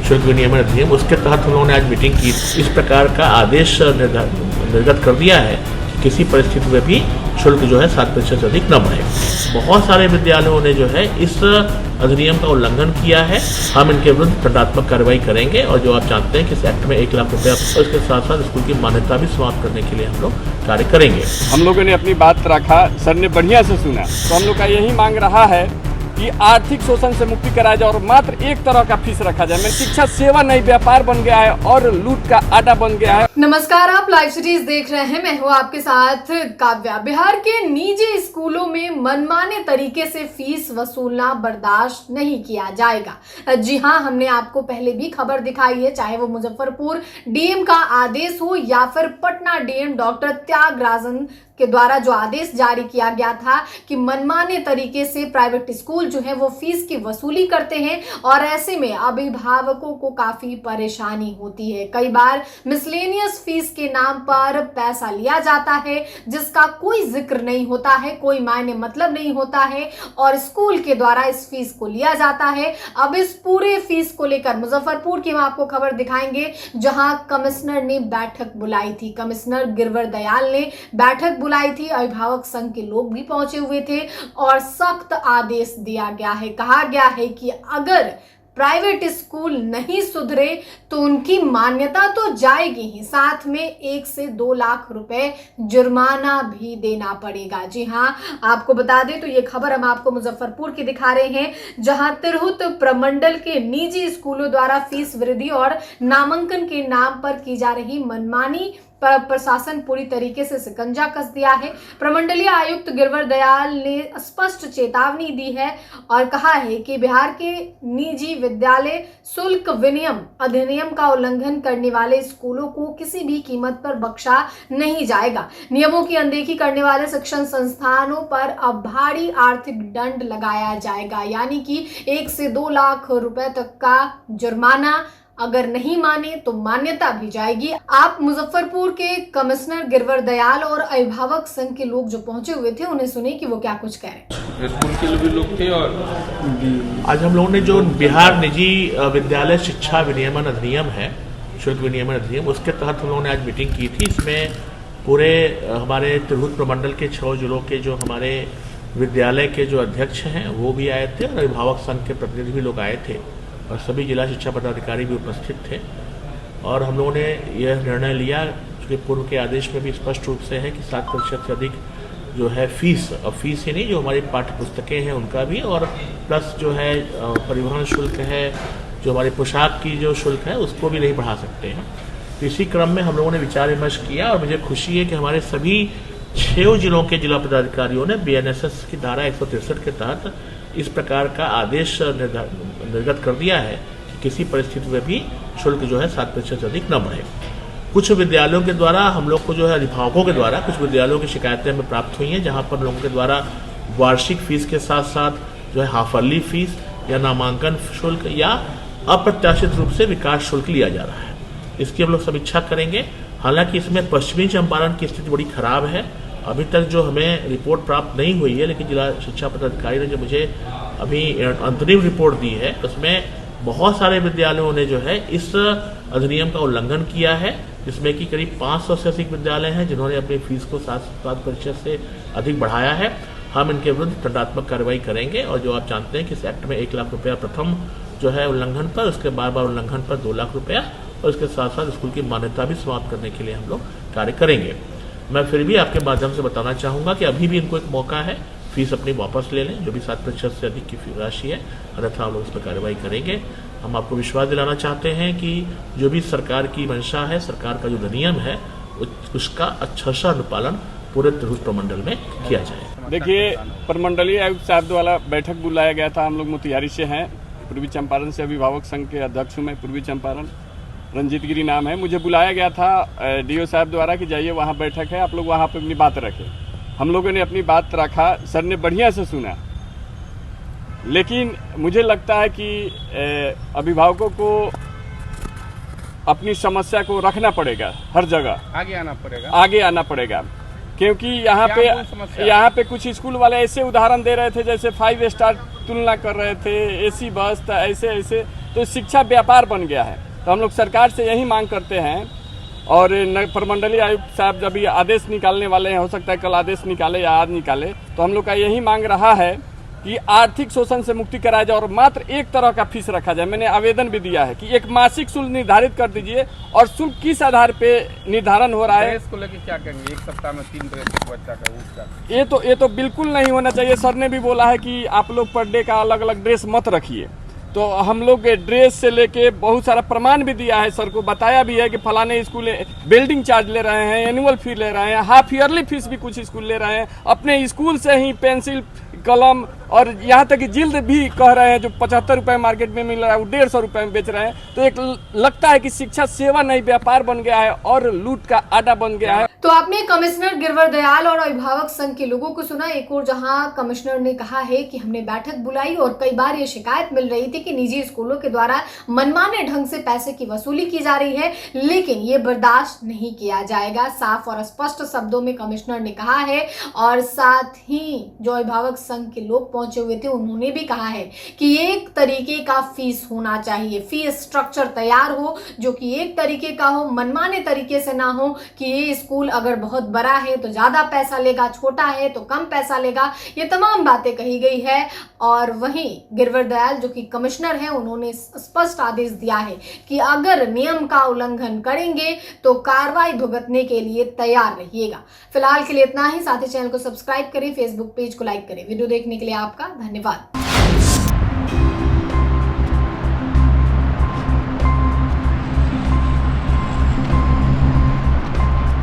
शुल्क विनियमन अधिनियम, उसके तहत हम लोगों ने आज मीटिंग की। इस प्रकार का आदेश निर्गत कर दिया है कि किसी परिस्थिति में भी शुल्क जो है 7% से अधिक न बढ़े। बहुत सारे विद्यालयों ने जो है इस अधिनियम का उल्लंघन किया है। हम इनके विरुद्ध दंडात्मक कार्रवाई करेंगे और जो आप जानते हैं कि इस एक्ट में 1 लाख रुपया और इसके साथ साथ स्कूल की मान्यता भी समाप्त करने के लिए हम लोग कार्य करेंगे। हम लोगों ने अपनी बात रखा, सर ने बढ़िया से सुना, तो हम लोग का यही मांग रहा है कि आर्थिक शोषण से मुक्ति कराया जाए और मात्र एक तरह का फीस रखा जाए। मैं शिक्षा सेवा नहीं व्यापार बन गया है और लूट का आटा बन गया है। नमस्कार, आप लाइव सिटीज देख रहे हैं। मैं हूं आपके साथ काव्या। बिहार के निजी स्कूलों में मनमाने तरीके से फीस वसूलना बर्दाश्त नहीं किया जाएगा। जी हां, हमने आपको पहले भी खबर दिखाई है, चाहे वो मुजफ्फरपुर डीएम का आदेश हो या फिर पटना डीएम डॉक्टर त्यागराजन के द्वारा जो आदेश जारी किया गया था कि मनमाने तरीके से प्राइवेट स्कूल जो है वो फीस की वसूली करते हैं और ऐसे में अभिभावकों को काफी परेशानी होती है। कई बार मिसलेनियस फीस के नाम पर पैसा लिया जाता है जिसका कोई जिक्र नहीं होता है, कोई मायने मतलब नहीं होता है और स्कूल के द्वारा इस फीस को लिया जाता है। अब इस पूरे फीस को लेकर मुजफ्फरपुर की हम आपको खबर दिखाएंगे, जहां कमिश्नर ने बैठक बुलाई थी। कमिश्नर गिरवर दयाल ने बैठक बुलाई थी, अभिभावक संघ के लोग भी पहुंचे हुए थे और सख्त आदेश दिया गया है। कहा गया है कि अगर प्राइवेट स्कूल नहीं सुधरे तो उनकी मान्यता तो जाएगी ही, साथ में 1 से 2 लाख रुपए जुर्माना भी देना पड़ेगा। जी हां, आपको बता दें तो ये खबर हम आपको मुजफ्फरपुर की दिखा रहे हैं, जहां तिरहुत प्रमंडल के निजी स्कूलों द्वारा फीस वृद्धि और नामांकन के नाम पर की जा रही मनमानी पर प्रशासन पूरी तरीके से शिकंजा कस दिया है। प्रमंडलीय आयुक्त गिरवर दयाल ने स्पष्ट चेतावनी दी है और कहा है कि बिहार के निजी विद्यालय शुल्क विनियम अधिनियम का उल्लंघन करने वाले स्कूलों को किसी भी कीमत पर बख्शा नहीं जाएगा। नियमों की अनदेखी करने वाले शिक्षण संस्थानों पर अब भारी आर्थिक दंड लगाया जाएगा, यानी कि 1 से 2 लाख रुपए तक का जुर्माना। अगर नहीं माने तो मान्यता भी जाएगी। आप मुजफ्फरपुर के कमिश्नर गिरवर दयाल और अभिभावक संघ के लोग जो पहुंचे हुए थे उन्हें सुने कि वो क्या कुछ कह रहे हैं। स्कूल के भी लोग थे और आज हम लोगों ने जो बिहार निजी विद्यालय शिक्षा विनियमन अधिनियम है, शुल्क विनियमन अधिनियम, उसके तहत हम लोगों ने आज मीटिंग की थी। इसमें पूरे हमारे तिरहुत प्रमंडल के 6 जिलों के जो हमारे विद्यालय के जो अध्यक्ष हैं वो भी आए थे और अभिभावक संघ के प्रतिनिधि भी लोग आए थे और सभी जिला शिक्षा पदाधिकारी भी उपस्थित थे। और हम लोगों ने यह निर्णय लिया, क्योंकि पूर्व के आदेश में भी स्पष्ट रूप से है कि 7% से अधिक जो है फीस, अब फीस ही नहीं, जो हमारी पाठ्य पुस्तकें हैं उनका भी, और प्लस जो है परिवहन शुल्क है, जो हमारी पोशाक की जो शुल्क है उसको भी नहीं बढ़ा सकते हैं। तो इसी क्रम में हम लोगों ने विचार विमर्श किया और मुझे खुशी है कि हमारे सभी 6 जिलों के जिला पदाधिकारियों ने BNSS की धारा 163 के तहत इस प्रकार का आदेश निर्गत कर दिया है कि किसी परिस्थिति में भी शुल्क जो है 7% से अधिक न बढ़े। कुछ विद्यालयों के द्वारा हम लोग को जो है अभिभावकों के द्वारा कुछ विद्यालयों की शिकायतें हमें प्राप्त हुई हैं, जहां पर लोगों के द्वारा वार्षिक फीस के साथ साथ जो है हाफरली फीस या नामांकन शुल्क या अप्रत्याशित रूप से विकास शुल्क लिया जा रहा है। इसकी हम लोग समीक्षा करेंगे। हालांकि इसमें पश्चिमी चंपारण की स्थिति बड़ी खराब है। अभी तक जो हमें रिपोर्ट प्राप्त नहीं हुई है, लेकिन जिला शिक्षा पदाधिकारी ने जो मुझे अभी अंतरिम रिपोर्ट दी है उसमें बहुत सारे विद्यालयों ने जो है इस अधिनियम का उल्लंघन किया है, जिसमें कि करीब 500 से अधिक विद्यालय हैं जिन्होंने अपनी फीस को 7% से अधिक बढ़ाया है। हम इनके विरुद्ध दंडात्मक कार्रवाई करेंगे और जो आप जानते हैं कि इस एक्ट में 1 लाख रुपया प्रथम जो है उल्लंघन पर, उसके बार उल्लंघन पर 2 लाख रुपया और इसके साथ साथ स्कूल की मान्यता भी समाप्त करने के लिए हम लोग कार्य करेंगे। मैं फिर भी आपके माध्यम से बताना चाहूँगा कि अभी भी इनको एक मौका है, फीस अपनी वापस ले लें, जो भी 7% से अधिक की राशि है, अन्यथा हम लोग इस पर कार्रवाई करेंगे। हम आपको विश्वास दिलाना चाहते हैं कि जो भी सरकार की मंशा है, सरकार का जो अधिनियम है, उसका अच्छा सा अनुपालन पूरे तिरहुत प्रमंडल में किया जाए। देखिए, प्रमंडलीय आयुक्त साहब द्वारा बैठक बुलाया गया था। हम लोग मोतिहारी से हैं, पूर्वी चंपारण से अभिभावक संघ के अध्यक्ष हूँ मैं, पूर्वी चंपारण, रंजीत गिरी नाम है। मुझे बुलाया गया था DO साहब द्वारा कि जाइए वहाँ बैठक है, आप लोग वहाँ पे अपनी बात रखें। हम लोगों ने अपनी बात रखा, सर ने बढ़िया से सुना, लेकिन मुझे लगता है कि अभिभावकों को अपनी समस्या को रखना पड़ेगा, हर जगह आगे आना पड़ेगा, क्योंकि यहाँ पे कुछ स्कूल वाले ऐसे उदाहरण दे रहे थे जैसे 5 स्टार तुलना कर रहे थे, AC बस था, ऐसे तो शिक्षा व्यापार बन गया है। तो हम लोग सरकार से यही मांग करते हैं, और प्रमंडलीय आयुक्त साहब जब ये आदेश निकालने वाले हैं, हो सकता है कल आदेश निकाले या आज निकाले, तो हम लोग का यही मांग रहा है कि आर्थिक शोषण से मुक्ति कराया जाए और मात्र एक तरह का फीस रखा जाए। मैंने आवेदन भी दिया है कि एक मासिक शुल्क निर्धारित कर दीजिए, और शुल्क किस आधार पे निर्धारण हो रहा है ड्रेस को लेकर क्या करेंगे? एक सप्ताह में 3 ड्रेस एक बच्चा का उसका ये तो बिल्कुल नहीं होना चाहिए। सर ने भी बोला है कि आप लोग पर डे का अलग अलग ड्रेस मत रखिए। तो हम लोग ड्रेस से लेके बहुत सारा प्रमाण भी दिया है, सर को बताया भी है कि फलाने स्कूल बिल्डिंग चार्ज ले रहे हैं, एनुअल फी ले रहे हैं, हाफ ईयरली फीस भी कुछ स्कूल ले रहे हैं, अपने स्कूल से ही पेंसिल कलम और यहाँ तक कि जिल्द भी कह रहे हैं जो 75 रुपये मार्केट में मिल रहा है वो 150 रुपये में बेच रहे हैं। तो एक लगता है कि शिक्षा सेवा नहीं व्यापार बन गया है और लूट का आटा बन गया है। तो आपने कमिश्नर गिरवर दयाल और अभिभावक संघ के लोगों को सुना। एक और जहां कमिश्नर ने कहा है कि हमने बैठक बुलाई और कई बार ये शिकायत मिल रही थी कि निजी स्कूलों के द्वारा मनमाने ढंग से पैसे की वसूली की जा रही है, लेकिन ये बर्दाश्त नहीं किया जाएगा। साफ और स्पष्ट शब्दों में कमिश्नर ने कहा है। और साथ ही जो अभिभावक संघ के लोग पहुंचे हुए थे उन्होंने भी कहा है कि एक तरीके का फीस होना चाहिए, फीस स्ट्रक्चर तैयार हो जो कि एक तरीके का हो, मनमाने तरीके से ना हो कि ये स्कूल अगर बहुत बड़ा है तो ज्यादा पैसा लेगा, छोटा है तो कम पैसा लेगा। ये तमाम बातें कही गई है। और वहीं गिरवर दयाल जो कि कमिश्नर हैं उन्होंने स्पष्ट आदेश दिया है कि अगर नियम का उल्लंघन करेंगे तो कार्रवाई भुगतने के लिए तैयार रहिएगा। फिलहाल के लिए इतना ही। साथ ही चैनल को सब्सक्राइब करें, फेसबुक पेज को लाइक करें। वीडियो देखने के लिए आपका धन्यवाद।